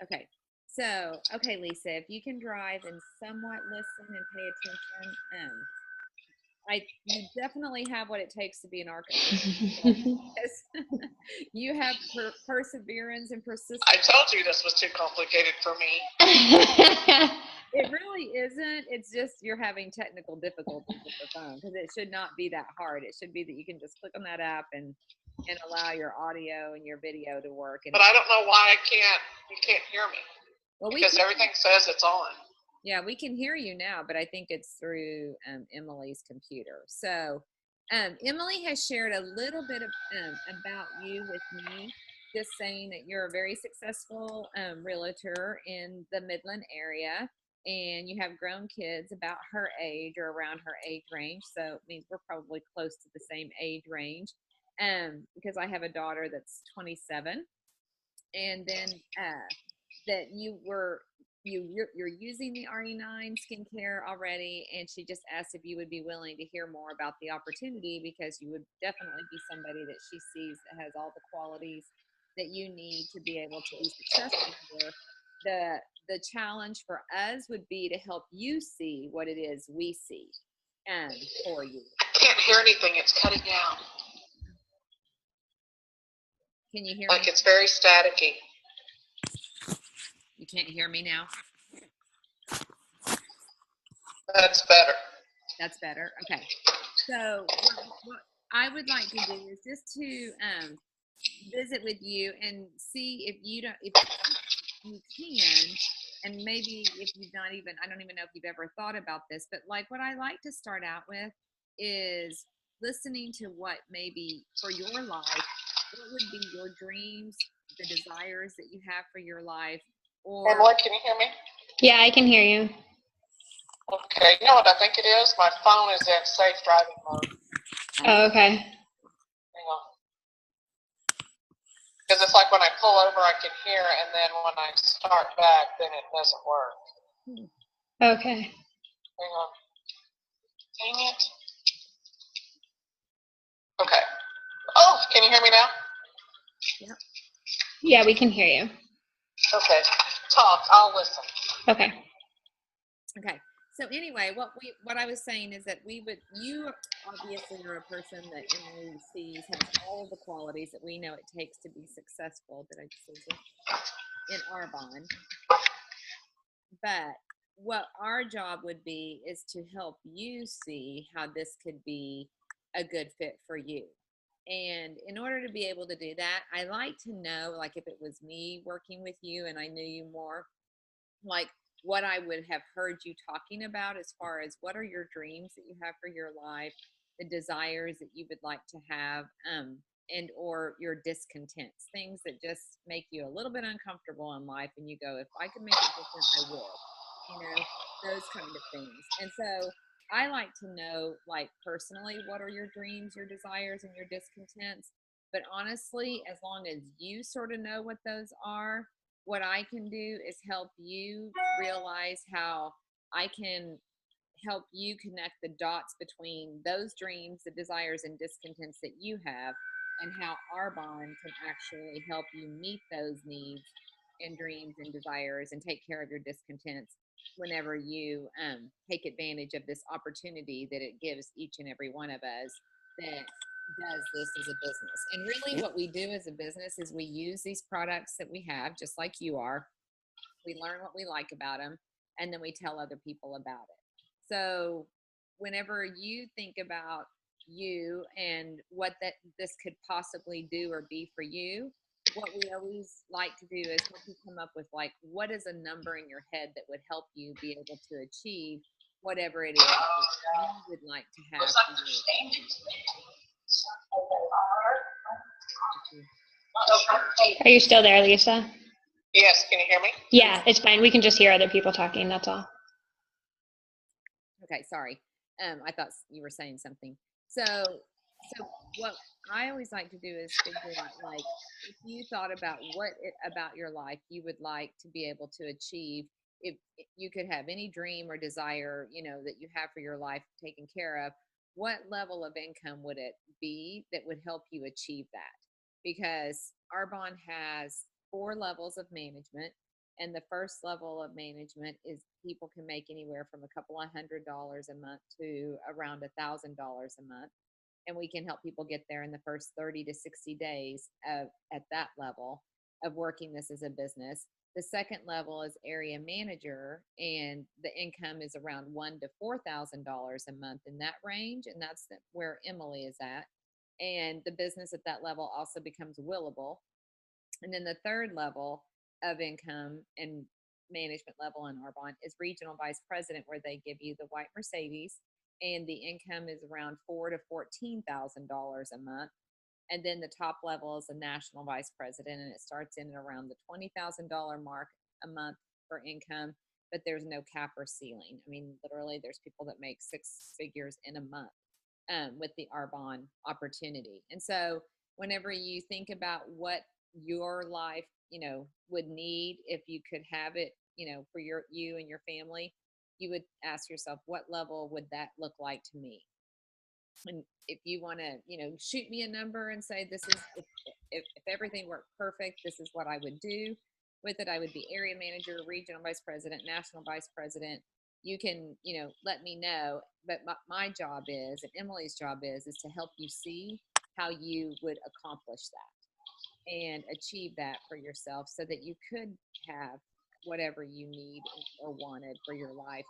Okay. So, okay, Lisa, if you can drive and somewhat listen and pay attention, you definitely have what it takes to be an architect. Because you have perseverance and I persistence. told you this was too complicated for me. It really isn't. It's just you're having technical difficulties with the phone because it should not be that hard. It should be that you can just click on that app and allow your audio and your video to work. And But I don't know why you can't hear me. well, Because everything says it's on. Yeah, we can hear you now, but I think it's through Emily's computer. So Emily has shared a little bit of, about you with me, just saying that you're a very successful realtor in the Midland area, and you have grown kids about her age or around her age range. So it means we're probably close to the same age range, because I have a daughter that's 27, and then that you're using the RE9 skincare already, and she just asked if you would be willing to hear more about the opportunity because you would definitely be somebody that she sees that has all the qualities that you need to be able to be successful here. The challenge for us would be to help you see what it is we see for you. I can't hear anything. It's cutting out. Can you hear like me? It's very staticky. You can't hear me now? That's better. That's better. Okay. So what I would like to do is just to visit with you and see if you can, and maybe if you've not even, I don't even know if you've ever thought about this, but like what I like to start out with is listening to what maybe for your life, what would be your dreams, the desires that you have for your life, or Emily, can you hear me? Yeah, I can hear you. Okay, you know what I think it is? My phone is in safe driving mode. Oh, okay. Hang on. Because it's like when I pull over, I can hear, and then when I start back, then it doesn't work. Okay. Hang on. Dang it. Okay. Oh, can you hear me now? yeah. Yeah, we can hear you. Okay. Talk. I'll listen. Okay. Okay. So anyway, what I was saying is that you obviously are a person that Emily sees has all of the qualities that we know it takes to be successful. Did I just lose it? In Arbonne. But what our job would be is to help you see how this could be a good fit for you. And in order to be able to do that, I like to know, like if it was me working with you and I knew you more, like what I would have heard you talking about as far as what are your dreams that you have for your life, the desires that you would like to have, and or your discontents, things that just make you a little bit uncomfortable in life, and you go, if I could make it different, I would, those kind of things. And so I like to know, like personally, what are your dreams, your desires, and your discontents. But honestly, as long as you sort of know what those are, what I can do is help you realize how I can help you connect the dots between those dreams, the desires, and discontents that you have, and how Arbonne can actually help you meet those needs and dreams and desires and take care of your discontents whenever you take advantage of this opportunity that it gives each and every one of us that does this as a business. And really what we do as a business is we use these products that we have, just like you are. We learn what we like about them, and then we tell other people about it. So whenever you think about you and what this could possibly do or be for you, what we always like to do is help you come up with, like, what is a number in your head that would help you be able to achieve whatever it is that you would like to have for you. Are you still there, Lisa? Yes, can you hear me? Yeah, it's fine. We can just hear other people talking, that's all. Okay, sorry. I thought you were saying something. So what I always like to do is figure out, like, if you thought about about your life you would like to be able to achieve, if you could have any dream or desire, that you have for your life taken care of, what level of income would it be that would help you achieve that? Because Arbonne has 4 levels of management, And the first level of management is people can make anywhere from a couple of $100 a month to around $1,000 a month. And we can help people get there in the first 30 to 60 days at that level of working this as a business. The second level is area manager, and the income is around $1,000 to $4,000 a month in that range, and that's where Emily is at. And the business at that level also becomes willable. And then the third level of income and management level in Arbonne is regional vice president, where they give you the white Mercedes, and the income is around $4,000 to $14,000 a month. And then the top level is a national vice president, and it starts in around the $20,000 mark a month for income, but there's no cap or ceiling. I mean, literally, there's people that make six figures in a month with the Arbonne opportunity. And so, whenever you think about what your life, would need if you could have it, for you and your family, you would ask yourself, what level would that look like to me? And if you want to, shoot me a number and say, this is, if everything worked perfect, this is what I would do with it. I would be area manager, regional vice president, national vice president. You can, let me know. But my job is, and Emily's job is to help you see how you would accomplish that and achieve that for yourself, so that you could have whatever you need or wanted for your life.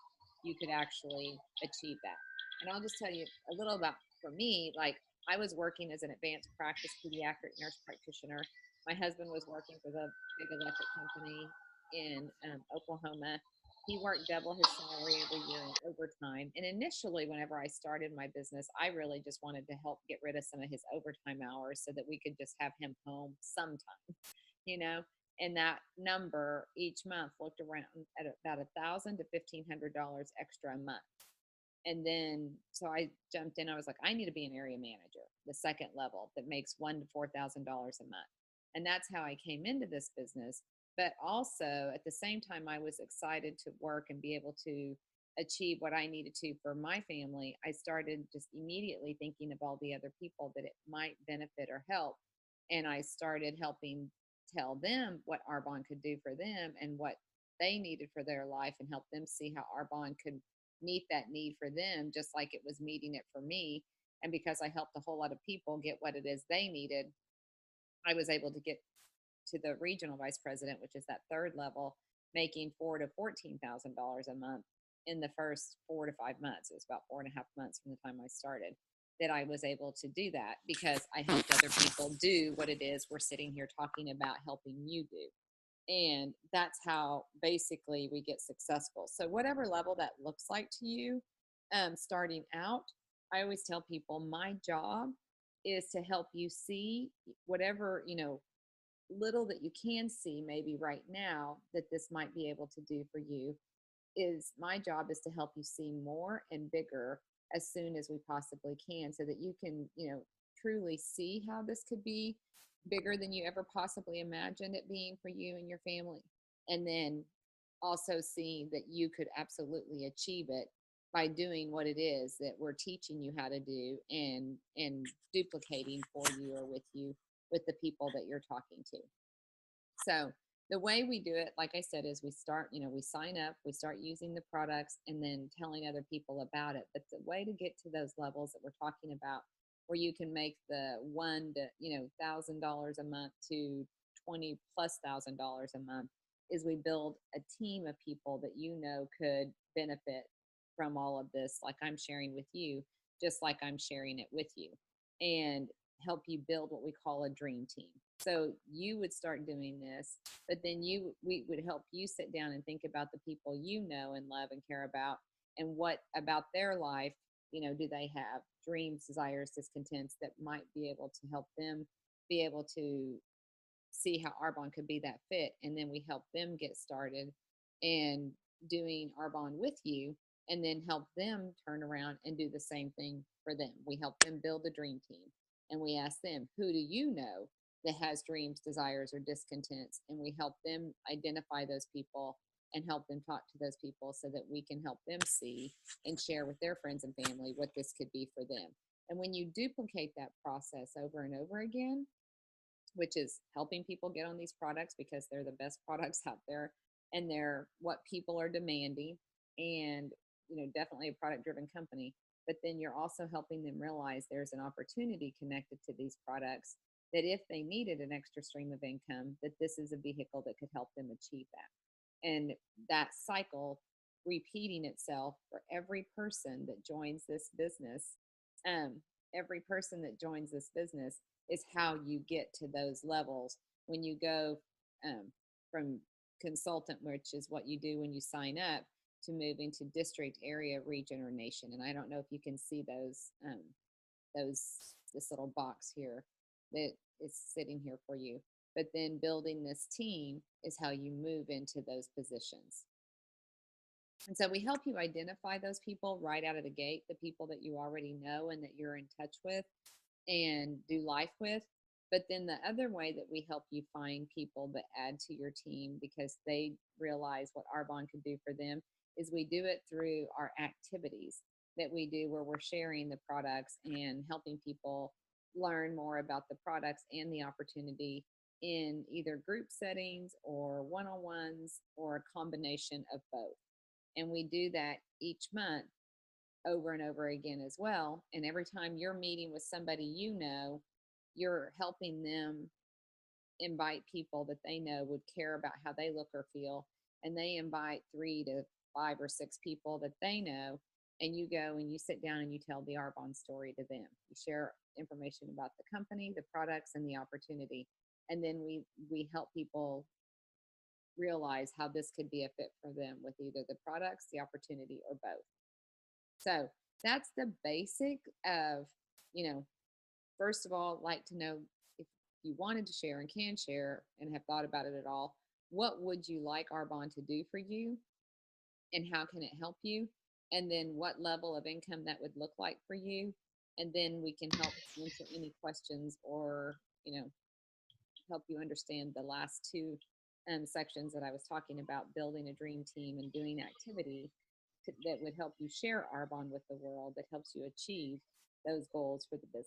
You could actually achieve that. And I'll just tell you a little about, for me, like, I was working as an advanced practice pediatric nurse practitioner. My husband was working for the big electric company in Oklahoma. He worked double his salary every year in overtime. And initially, whenever I started my business, I really just wanted to help get rid of some of his overtime hours so that we could just have him home sometime, and that number each month looked around at about $1,000 to $1,500 extra a month. And then, so I jumped in. I was like, I need to be an area manager, the second level, that makes $1,000 to $4,000 a month. And that's how I came into this business. But also, at the same time, I was excited to work and be able to achieve what I needed to for my family. I started just immediately thinking of all the other people that it might benefit or help. And I started helping tell them what Arbonne could do for them and what they needed for their life, and help them see how Arbonne could meet that need for them, just like it was meeting it for me. And because I helped a whole lot of people get what it is they needed, I was able to get to the regional vice president, which is that third level, making $4,000 to $14,000 a month in the first 4 to 5 months. It was about 4.5 months from the time I started that I was able to do that, because I helped other people do what it is we're sitting here talking about helping you do. And that's how basically we get successful. So whatever level that looks like to you, starting out, I always tell people my job is to help you see whatever, little that you can see maybe right now that this might be able to do for you. Is my job is to help you see more and bigger as soon as we possibly can, so that you can, truly see how this could be bigger than you ever possibly imagined it being for you and your family. And then also seeing that you could absolutely achieve it by doing what it is that we're teaching you how to do, and duplicating for you or with you, with the people that you're talking to. So the way we do it, like I said, is we start, we sign up, we start using the products, and then telling other people about it. But the way to get to those levels that we're talking about, where you can make the $1,000 to $1,000 a month to $20,000+ a month, is we build a team of people that could benefit from all of this, like I'm sharing with you, just like I'm sharing it with you, and help you build what we call a dream team. So you would start doing this, but then we would help you sit down and think about the people you know and love and care about, and what about their life, do they have dreams, desires, discontents that might be able to help them be able to see how Arbonne could be that fit. And then we help them get started and doing Arbonne with you, and then help them turn around and do the same thing for them. We help them build the dream team, and we ask them, who do you know that has dreams, desires, or discontents? And we help them identify those people and help them talk to those people, so that we can help them see and share with their friends and family what this could be for them. And when you duplicate that process over and over again, which is helping people get on these products because they're the best products out there and they're what people are demanding, and definitely a product driven company. But then you're also helping them realize there's an opportunity connected to these products, that if they needed an extra stream of income, that this is a vehicle that could help them achieve that. And that cycle repeating itself for every person that joins this business. Every person that joins this business is how you get to those levels when you go from consultant, which is what you do when you sign up, to moving to district, area, region, or nation. And I don't know if you can see this little box here that is sitting here for you. But then building this team is how you move into those positions. And so we help you identify those people right out of the gate, the people that you already know and that you're in touch with and do life with. But then the other way that we help you find people that add to your team because they realize what Arbonne could do for them is we do it through our activities that we do, where we're sharing the products and helping people learn more about the products and the opportunity in either group settings or one-on-ones or a combination of both. And we do that each month over and over again as well. And every time you're meeting with somebody you're helping them invite people that they know would care about how they look or feel. And they invite 3 to 5 or 6 people that they know. And you go and you sit down and you tell the Arbonne story to them. You share information about the company, the products, and the opportunity. And then we help people realize how this could be a fit for them with either the products, the opportunity, or both. So that's the basic of, first of all, like to know if you wanted to share and can share and have thought about it at all, what would you like Arbonne to do for you and how can it help you? And then what level of income that would look like for you. And then we can help answer any questions or, help you understand the last 2 sections that I was talking about, building a dream team and doing activity that would help you share Arbonne with the world, that helps you achieve those goals for the business.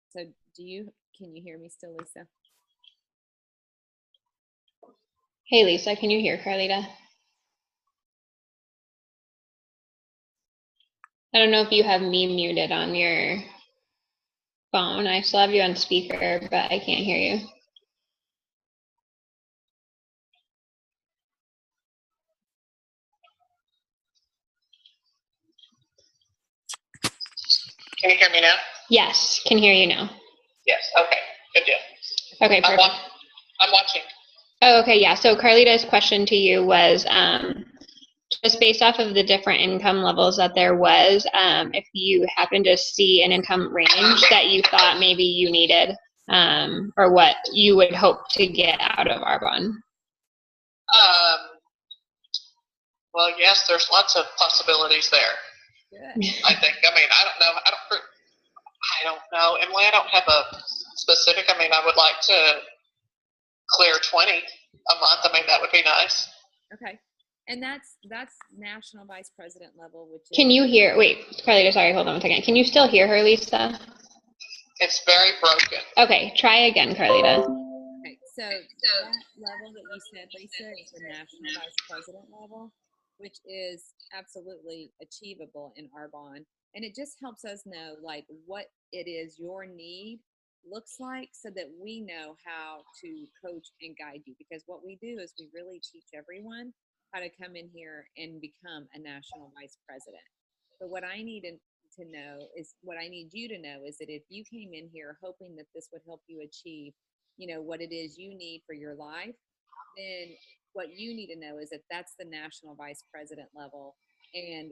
So can you hear me still, Lisa? Hey, Lisa, can you hear Carlita? I don't know if you have me muted on your phone. I still have you on speaker, but I can't hear you. Can you hear me now? Yes, can hear you now. Yes. Okay. Good deal. Okay, perfect. I'm watching. Oh, okay, yeah. So Carlita's question to you was just based off of the different income levels that there was, if you happen to see an income range that you thought maybe you needed, or what you would hope to get out of Arbonne. Well, yes, there's lots of possibilities there. Good. I think. I mean, I don't know. Emily, I don't have a specific. I mean, I would like to clear 20 a month. I mean, that would be nice. Okay. And that's national vice president level, which is. Can you hear? Wait, Carlita, sorry, hold on a second. Can you still hear her, Lisa? It's very broken. Okay, try again, Carlita. Okay, so that level that you said, Lisa, is the national vice president level, which is absolutely achievable in Arbonne. And it just helps us know like what it is your need looks like so that we know how to coach and guide you. Because what we do is we really teach everyone how to come in here and become a national vice president. But what I need to know is what I need you to know is that if you came in here hoping that this would help you achieve, what it is you need for your life, then what you need to know is that that's the national vice president level, and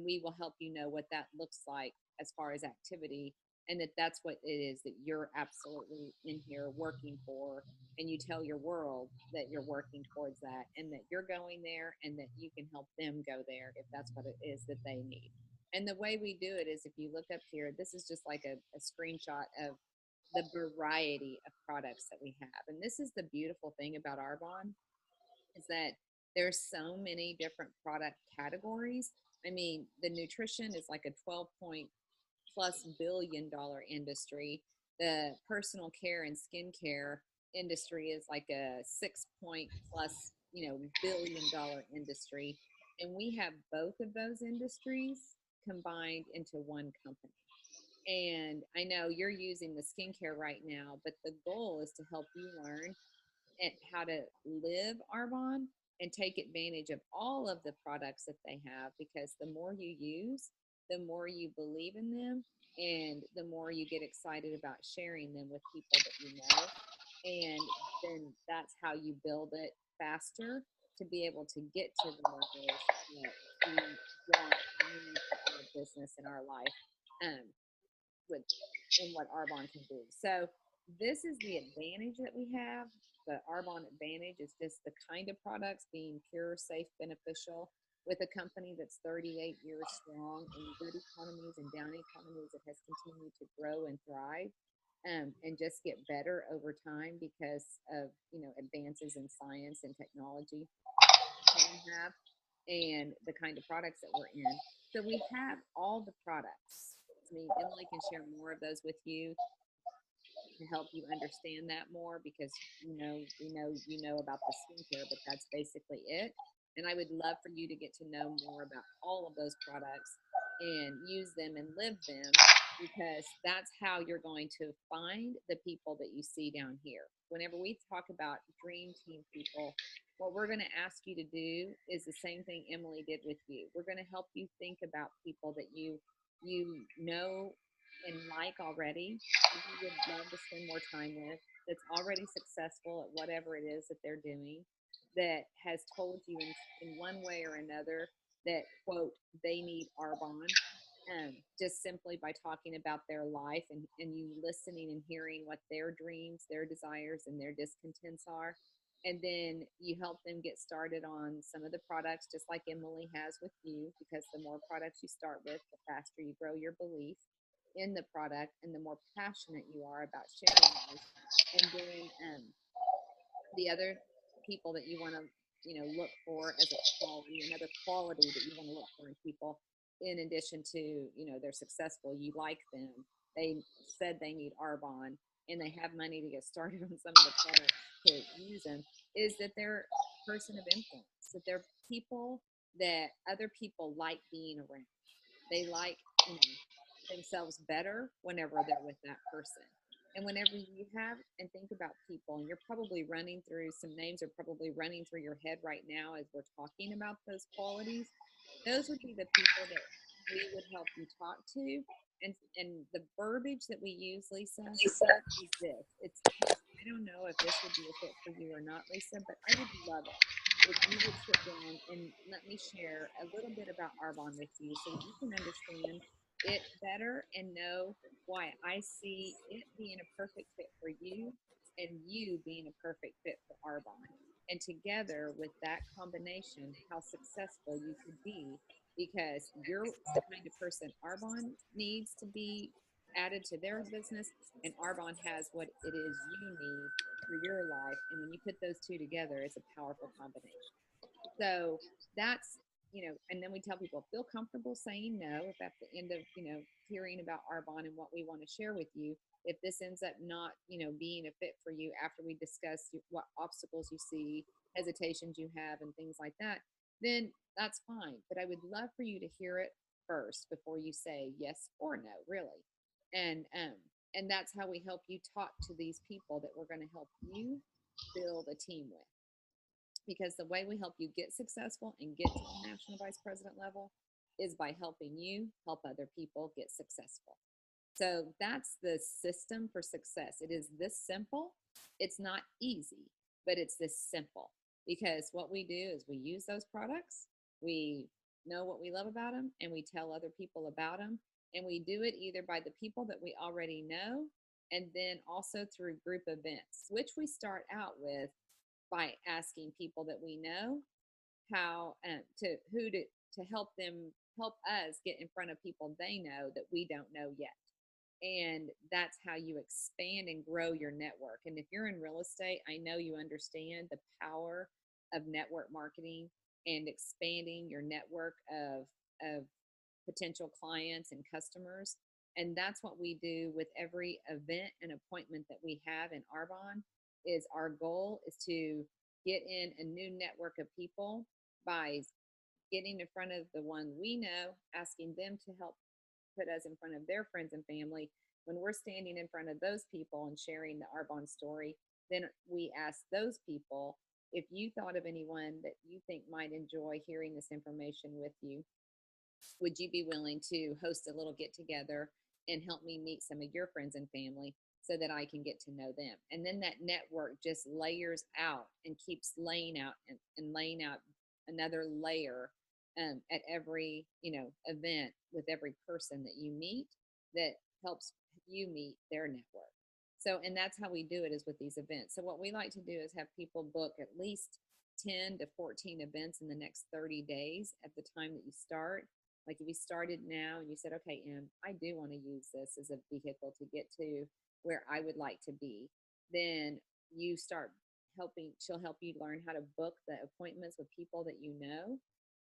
we will help you know what that looks like as far as activity, and that's what it is that you're absolutely in here working for, and you tell your world that you're working towards that and that you're going there and that you can help them go there if that's what it is that they need. And the way we do it is, if you look up here, this is just like a screenshot of the variety of products that we have. And this is the beautiful thing about Arbonne, is that there's so many different product categories. I mean, the nutrition is like a 12 point plus $1 billion industry. The personal care and skincare industry is like a 6 point plus, billion-dollar industry. And we have both of those industries combined into one company. And I know you're using the skincare right now, but the goal is to help you learn how to live Arbonne and take advantage of all of the products that they have, because the more you use, the more you believe in them, and the more you get excited about sharing them with people that you know. And then that's how you build it faster to be able to get to the levels that we want and need for our business and our life, um, with in what Arbonne can do. So this is the advantage that we have. The Arbonne advantage is just the kind of products being pure, safe, beneficial, with a company that's 38 years strong in good economies and down economies that has continued to grow and thrive, and just get better over time because of advances in science and technology that we have, and the kind of products that we're in. So we have all the products. I mean, Emily can share more of those with you to help you understand that more, because we know about the skincare, but that's basically it. And I would love for you to get to know more about all of those products and use them and live them, because that's how you're going to find the people that you see down here. Whenever we talk about dream team people, what we're going to ask you to do is the same thing Emily did with you. We're going to help you think about people that you know and like already, that you would love to spend more time with, that's already successful at whatever it is that they're doing, that has told you in one way or another that, quote, they need Arbonne, just simply by talking about their life, and you listening and hearing what their dreams, their desires, and their discontents are. And then you help them get started on some of the products, just like Emily has with you, because the more products you start with, the faster you grow your belief in the product, and the more passionate you are about sharing those. And then the other people that you want to look for as a quality, another quality that you want to look for in people, in addition to they're successful, you like them, they said they need Arbonne, and they have money to get started on some of the products to use them, is that they're a person of influence, that they're people that other people like being around. They like themselves better whenever they're with that person. And whenever you have and think about people, and you're probably running through some names, are probably running through your head right now as we're talking about those qualities, those would be the people that we would help you talk to. And the verbiage that we use, Lisa, is this. I don't know if this would be a fit for you or not, Lisa, but I would love it if you would sit down and let me share a little bit about Arbonne with you, so that you can understand it better and know why I see it being a perfect fit for you, and you being a perfect fit for Arbonne. And together with that combination, how successful you could be, because you're the kind of person Arbonne needs to be added to their business, and Arbonne has what it is you need for your life. And when you put those two together, it's a powerful combination. So that's, and then we tell people, feel comfortable saying no if at the end of, hearing about Arbonne and what we want to share with you, if this ends up not, being a fit for you after we discuss what obstacles you see, hesitations you have, and things like that, then that's fine. But I would love for you to hear it first before you say yes or no, really. And that's how we help you talk to these people that we're going to help you build a team with, because the way we help you get successful and get to the national vice president level is by helping you help other people get successful. So that's the system for success. It is this simple. It's not easy, but it's this simple, because what we do is we use those products, we know what we love about them, and we tell other people about them. And we do it either by the people that we already know, and then also through group events, which we start out with by asking people that we know how to help them help us get in front of people they know that we don't know yet. And that's how you expand and grow your network. And if you're in real estate, I know you understand the power of network marketing and expanding your network of potential clients and customers. And that's what we do with every event and appointment that we have in Arbonne. Is our goal is to get in a new network of people by getting in front of the one we know, asking them to help put us in front of their friends and family. When we're standing in front of those people and sharing the Arbonne story, then we ask those people, if you thought of anyone that you think might enjoy hearing this information with you, would you be willing to host a little get together and help me meet some of your friends and family so that I can get to know them? And then that network just layers out and keeps laying out and laying out another layer at every event with every person that you meet that helps you meet their network. So, and that's how we do it, is with these events. So what we like to do is have people book at least 10 to 14 events in the next 30 days at the time that you start. Like if you started now and you said, okay, Em, I do want to use this as a vehicle to get to where I would like to be, then you start she'll help you learn how to book the appointments with people that you know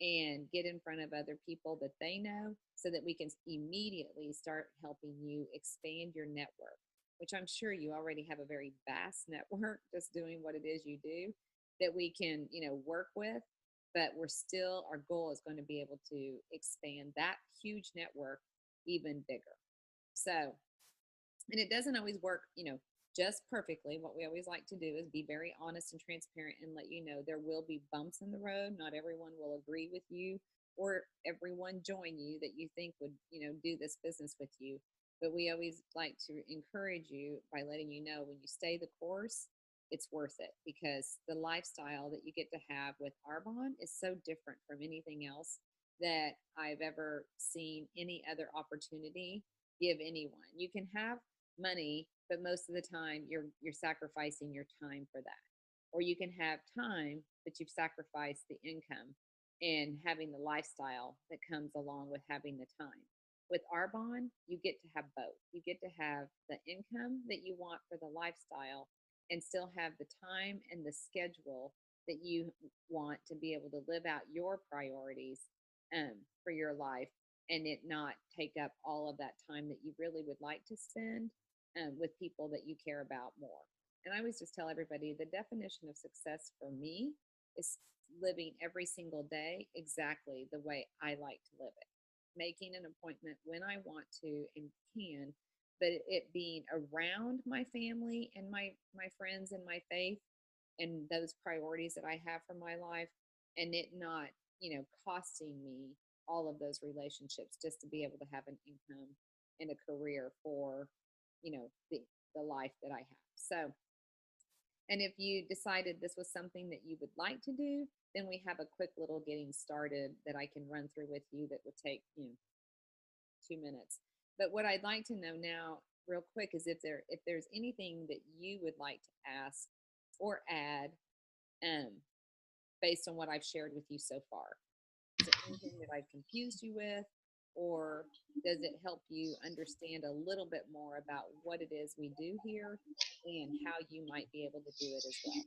and get in front of other people that they know so that we can immediately start helping you expand your network, which I'm sure you already have a very vast network just doing what it is you do that we can, work with. But our goal is going to be able to expand that huge network even bigger. So, and it doesn't always work, just perfectly. What we always like to do is be very honest and transparent and let you know there will be bumps in the road. Not everyone will agree with you or everyone join you that you think would, do this business with you. But we always like to encourage you by letting you know when you stay the course, it's worth it, because the lifestyle that you get to have with Arbonne is so different from anything else that I've ever seen any other opportunity give anyone. You can have money, but most of the time you're sacrificing your time for that. Or you can have time, but you've sacrificed the income and having the lifestyle that comes along with having the time. With Arbonne, you get to have both. You get to have the income that you want for the lifestyle and still have the time and the schedule that you want to be able to live out your priorities for your life, and it not take up all of that time that you really would like to spend with people that you care about more. And I always just tell everybody the definition of success for me is living every single day exactly the way I like to live it, making an appointment when I want to and can, but it being around my family and my friends and my faith and those priorities that I have for my life, and it not, costing me all of those relationships just to be able to have an income and a career for, the life that I have. So, and if you decided this was something that you would like to do, then we have a quick little getting started that I can run through with you that would take, 2 minutes. But what I'd like to know now, real quick, is if there's anything that you would like to ask or add, based on what I've shared with you so far. Is there anything that I've confused you with, or does it help you understand a little bit more about what it is we do here and how you might be able to do it as well?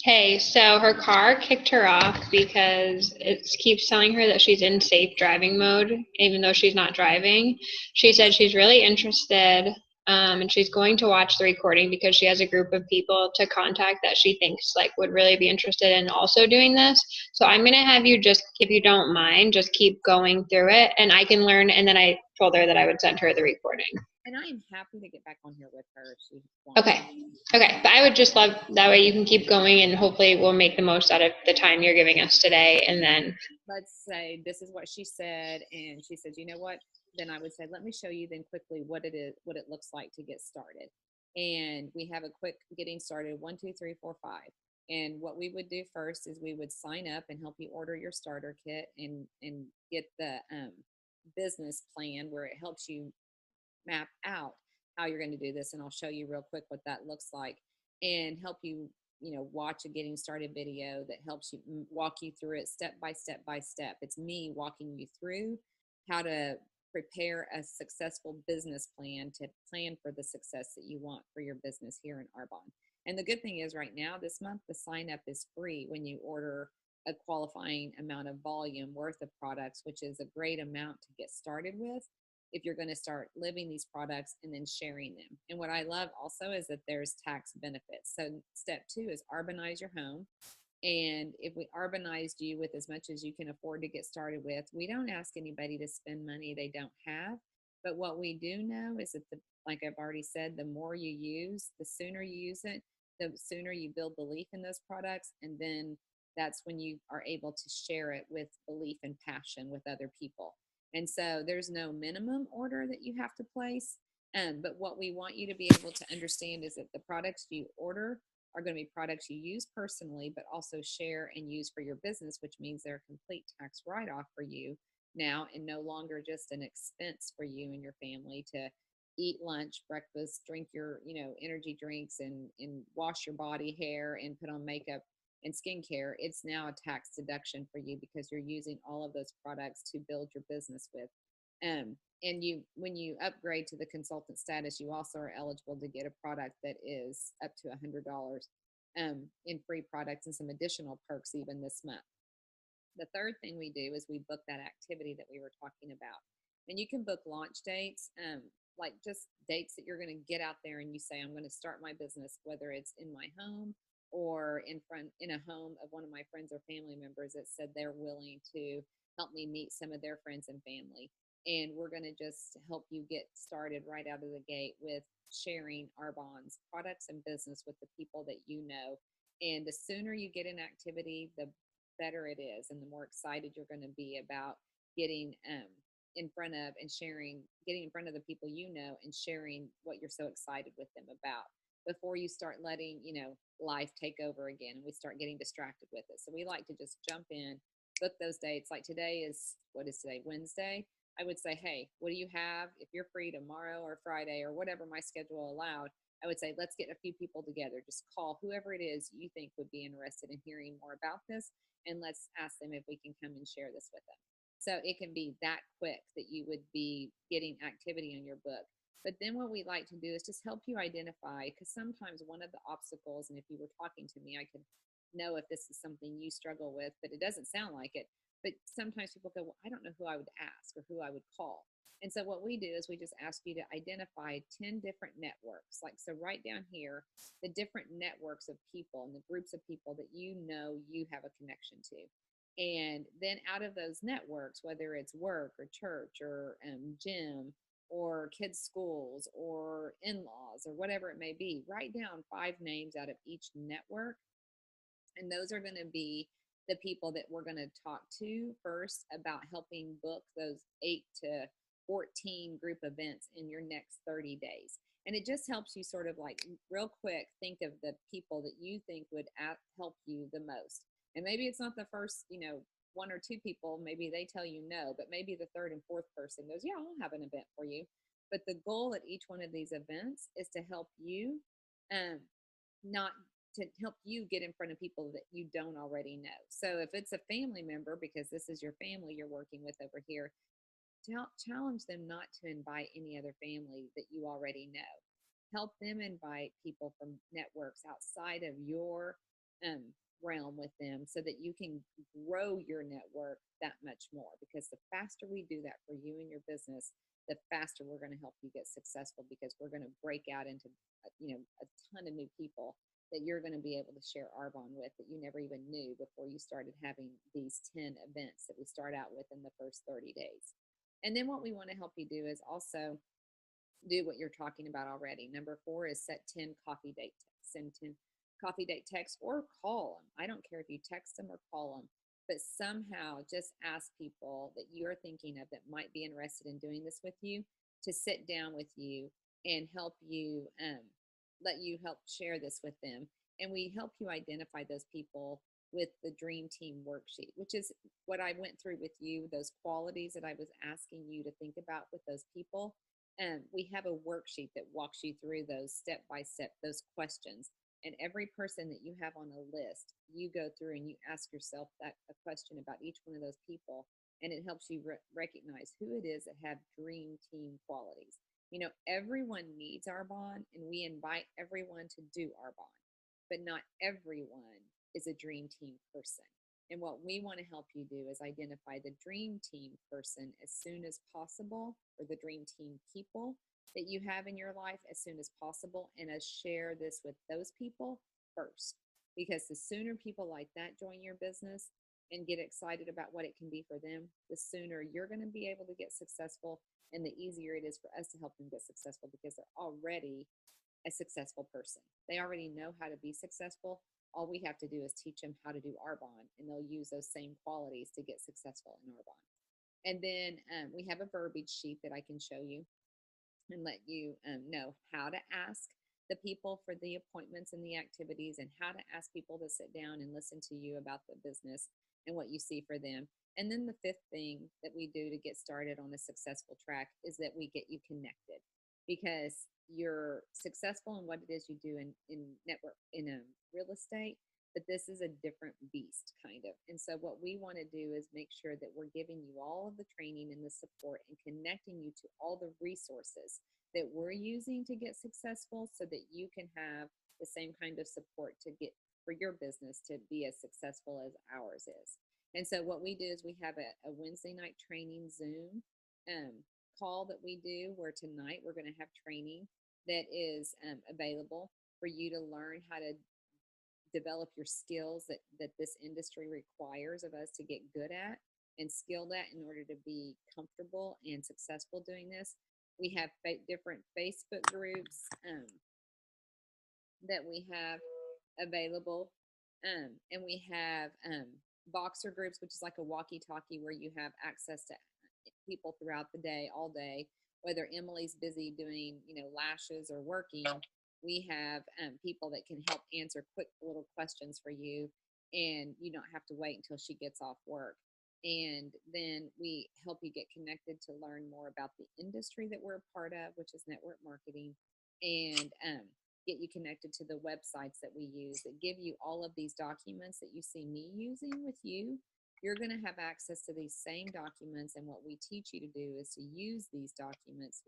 Okay, so her car kicked her off because it keeps telling her that she's in safe driving mode, even though she's not driving. She said she's really interested, and she's going to watch the recording because she has a group of people to contact that she thinks would really be interested in also doing this. So I'm gonna have you just, if you don't mind, just keep going through it, and I can learn. And then I told her that I would send her the recording. And I am happy to get back on here with her if she wants. Okay. But I would just love that way you can keep going, and hopefully we'll make the most out of the time you're giving us today. And then let's say this is what she said, and she said, you know what? Then I would say, let me show you then quickly what it looks like to get started. And we have a quick getting started, 1, 2, 3, 4, 5. And what we would do first is we would sign up and help you order your starter kit and get the business plan where it helps you map out how you're going to do this. And I'll show you real quick what that looks like and help you, watch a getting started video that helps you walk you through it step by step by step. It's me walking you through how to prepare a successful business plan to plan for the success that you want for your business here in Arbonne. And the good thing is right now, this month, the sign up is free when you order a qualifying amount of volume worth of products, which is a great amount to get started with. if you're going to start living these products and then sharing them. And what I love also is that there's tax benefits. So step 2 is urbanize your home. And if we urbanized you with as much as you can afford to get started with, we don't ask anybody to spend money they don't have. But what we do know is that, like I've already said, the more you use, the sooner you use it, the sooner you build belief in those products. And then that's when you are able to share it with belief and passion with other people. And so there's no minimum order that you have to place. But what we want you to be able to understand is that the products you order are going to be products you use personally, but also share and use for your business, which means they're a complete tax write-off for you now and no longer just an expense for you and your family to eat lunch, breakfast, drink your, energy drinks and wash your body, hair, and put on makeup and skincare. It's now a tax deduction for you because you're using all of those products to build your business with. And when you upgrade to the consultant status, you also are eligible to get a product that is up to $100 in free products and some additional perks even this month. The third thing we do is we book that activity that we were talking about. And you can book launch dates, like just dates that you're going to get out there and you say, I'm going to start my business, whether it's in my home or in a home of one of my friends or family members that said they're willing to help me meet some of their friends and family. And we're going to just help you get started right out of the gate with sharing Arbonne's products and business with the people that you know. And the sooner you get in activity, the better it is, and the more excited you're going to be about getting in front of and sharing, getting in front of the people you know and sharing what you're so excited with them about before you start letting, life take over again and we start getting distracted with it. So we like to just jump in, book those dates. Like today is, what is today? Wednesday. I would say, hey, what do you have? If you're free tomorrow or Friday or whatever my schedule allowed, I would say, let's get a few people together. Just call whoever it is you think would be interested in hearing more about this. And let's ask them if we can come and share this with them. So it can be that quick that you would be getting activity in your book. But then what we like to do is just help you identify, because sometimes one of the obstacles, and if you were talking to me, I could know if this is something you struggle with, but it doesn't sound like it. But sometimes people go, well, I don't know who I would ask or who I would call. And so what we do is we just ask you to identify 10 different networks. Like, so write down here the different networks of people and the groups of people that you know you have a connection to. And then out of those networks, whether it's work or church or gym or kids' schools or in-laws or whatever it may be, write down 5 names out of each network. And those are going to be the people that we're going to talk to first about helping book those 8 to 14 group events in your next 30 days. And it just helps you sort of like real quick think of the people that you think would help you the most. And maybe it's not the first, 1 or 2 people, maybe they tell you no, but maybe the 3rd and 4th person goes, yeah, I'll have an event for you. But the goal at each one of these events is to help you, not to help you get in front of people that you don't already know. So if it's a family member, because this is your family you're working with over here, challenge them not to invite any other family that you already know. Help them invite people from networks outside of your realm with them so that you can grow your network that much more. Because the faster we do that for you and your business, the faster we're going to help you get successful, because we're going to break out into a ton of new people that you're going to be able to share Arbonne with that you never even knew before you started having these 10 events that we start out with in the first 30 days. And then what we want to help you do is also do what you're talking about already. Number 4 is set 10 coffee date texts. Send 10 coffee date texts or call them. I don't care if you text them or call them, but somehow just ask people that you're thinking of that might be interested in doing this with you to sit down with you and help you, let you help share this with them. And we help you identify those people with the Dream Team worksheet, which is what I went through with you, those qualities that I was asking you to think about with those people. And we have a worksheet that walks you through those step by step, those questions. And every person that you have on a list, you go through and you ask yourself a question about each one of those people. And it helps you recognize who it is that have Dream Team qualities. Everyone needs Arbonne, and we invite everyone to do Arbonne, but not everyone is a Dream Team person. And what we want to help you do is identify the dream team person as soon as possible, or the dream team people that you have in your life as soon as possible, and share this with those people first. Because the sooner people like that join your business and get excited about what it can be for them, the sooner you're going to be able to get successful, and the easier it is for us to help them get successful, because they're already a successful person. They already know how to be successful. All we have to do is teach them how to do Arbonne, and they'll use those same qualities to get successful in Arbonne. And then we have a verbiage sheet that I can show you and let you know how to ask the people for the appointments and the activities, and how to ask people to sit down and listen to you about the business and what you see for them. And then the fifth thing that we do to get started on a successful track is that we get you connected, because you're successful in what it is you do in network, in real estate, but this is a different beast, kind of. And so what we want to do is make sure that we're giving you all of the training and the support, and connecting you to all the resources that we're using to get successful, so that you can have the same kind of support to get for your business to be as successful as ours is. And so what we do is we have a Wednesday night training Zoom call that we do, where tonight we're going to have training that is available for you to learn how to develop your skills that this industry requires of us to get good at and skilled at in order to be comfortable and successful doing this. We have different Facebook groups that we have available, and we have Voxer groups, which is like a walkie-talkie where you have access to people throughout the day, all day. Whether Emily's busy doing, lashes or working, we have people that can help answer quick little questions for you, and you don't have to wait until she gets off work. And then we help you get connected to learn more about the industry that we're a part of, which is network marketing, and get you connected to the websites that we use that give you all of these documents that you see me using with you. You're going to have access to these same documents, and what we teach you to do is to use these documents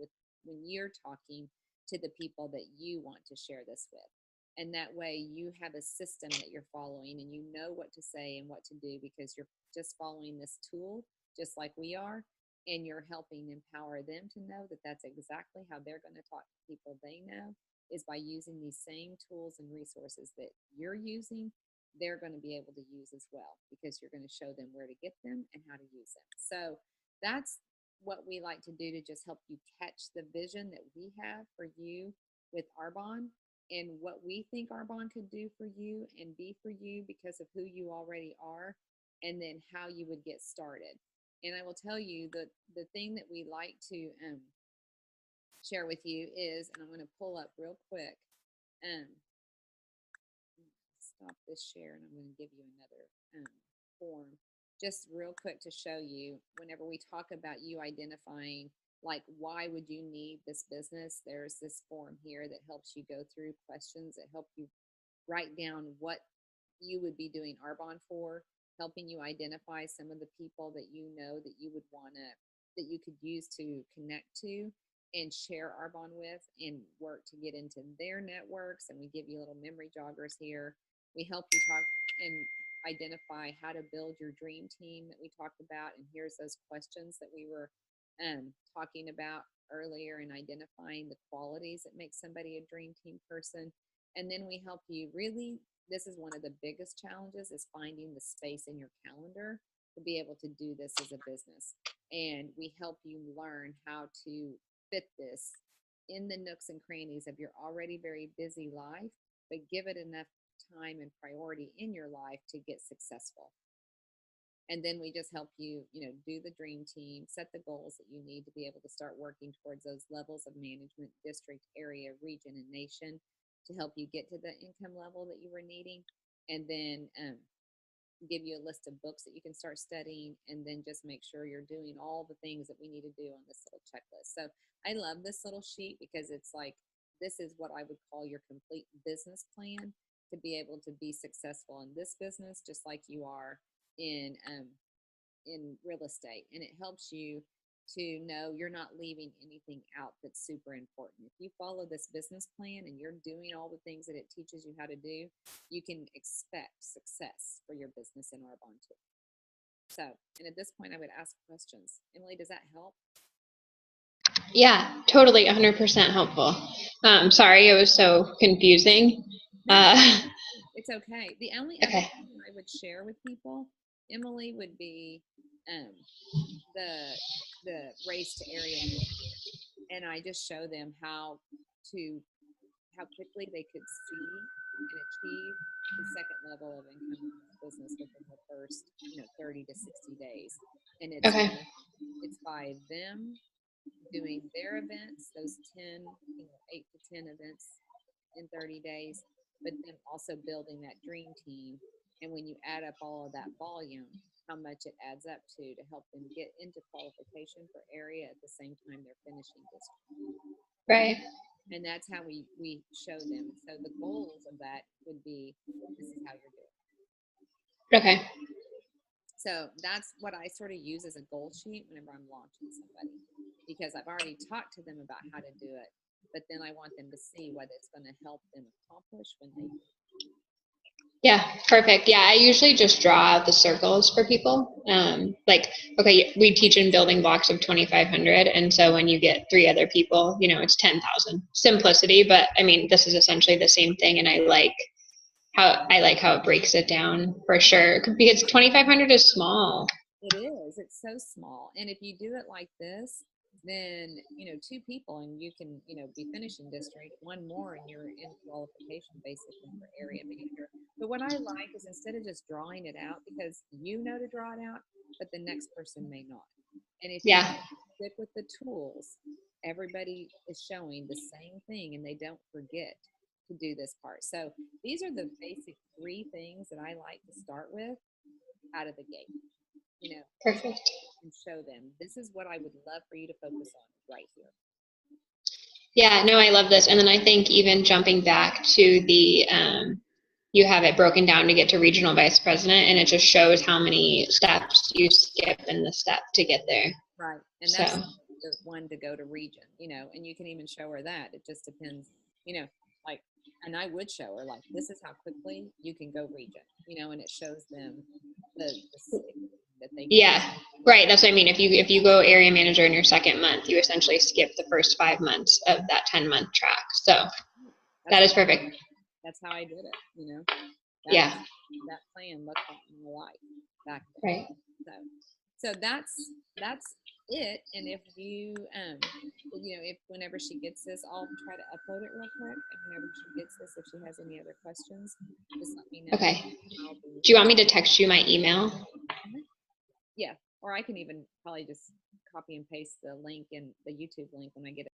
when you're talking to the people that you want to share this with. And that way you have a system that you're following, and you know what to say and what to do, because you're just following this tool just like we are, and you're helping empower them to know that that's exactly how they're going to talk to people they know, is by using these same tools and resources that you're using. They're going to be able to use as well, because you're going to show them where to get them and how to use them. So that's what we like to do, to just help you catch the vision that we have for you with Arbonne, and what we think Arbonne could do for you and be for you because of who you already are, and then how you would get started. And I will tell you that the thing that we like to share with you is, and I'm going to pull up real quick, stop this share, and I'm going to give you another form just real quick to show you. Whenever we talk about you identifying, like, why would you need this business, there's this form here that helps you go through questions that help you write down what you would be doing Arbonne for, helping you identify some of the people that you know that you would want to, that you could use to connect to and share Arbonne with, and work to get into their networks. And we give you little memory joggers here. We help you talk and identify how to build your dream team that we talked about. And here's those questions that we were talking about earlier, and identifying the qualities that make somebody a dream team person. And then we help you really, this is one of the biggest challenges, is finding the space in your calendar to be able to do this as a business. And we help you learn how to fit this in the nooks and crannies of your already very busy life, but give it enough time and priority in your life to get successful. And then we just help you, do the dream team, set the goals that you need to be able to start working towards those levels of management, district, area, region, and nation, to help you get to the income level that you were needing. And then give you a list of books that you can start studying, and then just make sure you're doing all the things that we need to do on this little checklist. So I love this little sheet, because it's like, this is what I would call your complete business plan to be able to be successful in this business, just like you are in real estate. And it helps you to know you're not leaving anything out that's super important. If you follow this business plan and you're doing all the things that it teaches you how to do, you can expect success for your business in Arbonne too. So, and at this point, I would ask questions. Emily, does that help? Yeah, totally, 100% helpful. Sorry, it was so confusing. It's okay. The only other thing I would share with people, Emily, would be the race to area manager. And I just show them how quickly they could see and achieve the second level of income in this business within the first 30 to 60 days. And it's by them doing their events, those 10, 8 to 10 events in 30 days, but then also building that dream team. And when you add up all of that volume, how much it adds up to help them get into qualification for area at the same time they're finishing district. Right. And that's how we show them. So the goals of that would be, this is how you're doing. Okay. So that's what I sort of use as a goal sheet whenever I'm launching somebody, because I've already talked to them about how to do it, but then I want them to see what it's going to help them accomplish when they do. Yeah, perfect. Yeah, I usually just draw out the circles for people. Okay, we teach in building blocks of 2,500. And so when you get 3 other people, it's 10,000. Simplicity, but I mean, this is essentially the same thing. And I like how it breaks it down for sure, because 2,500 is small. It is. It's so small. And if you do it like this, then 2 people and you can be finishing district, 1 more and you're in qualification basically for area manager. But what I like is, instead of just drawing it out, because you know to draw it out, but the next person may not. And if you stick with the tools, everybody is showing the same thing and they don't forget to do this part. So these are the basic 3 things that I like to start with out of the gate. Perfect. And show them, this is what I would love for you to focus on right here. Yeah, no, I love this. And then I think even jumping back to the, you have it broken down to get to regional vice president, and it just shows how many steps you skip in the step to get there. Right. And that's the one to go to region, and you can even show her that. It just depends, and I would show her, this is how quickly you can go region, and it shows them the that they right. That's what I mean. If you go area manager in your 2nd month, you essentially skip the first 5 months of that 10-month track. So that is perfect. That's how I did it. That plan looked like my life back then. Right. So that's it. And if you if whenever she gets this, I'll try to upload it real quick, and whenever she gets this, if she has any other questions, just let me know. Okay. Do you want me to text you my email? Yeah, or I can even probably just copy and paste the link in the YouTube link when I get it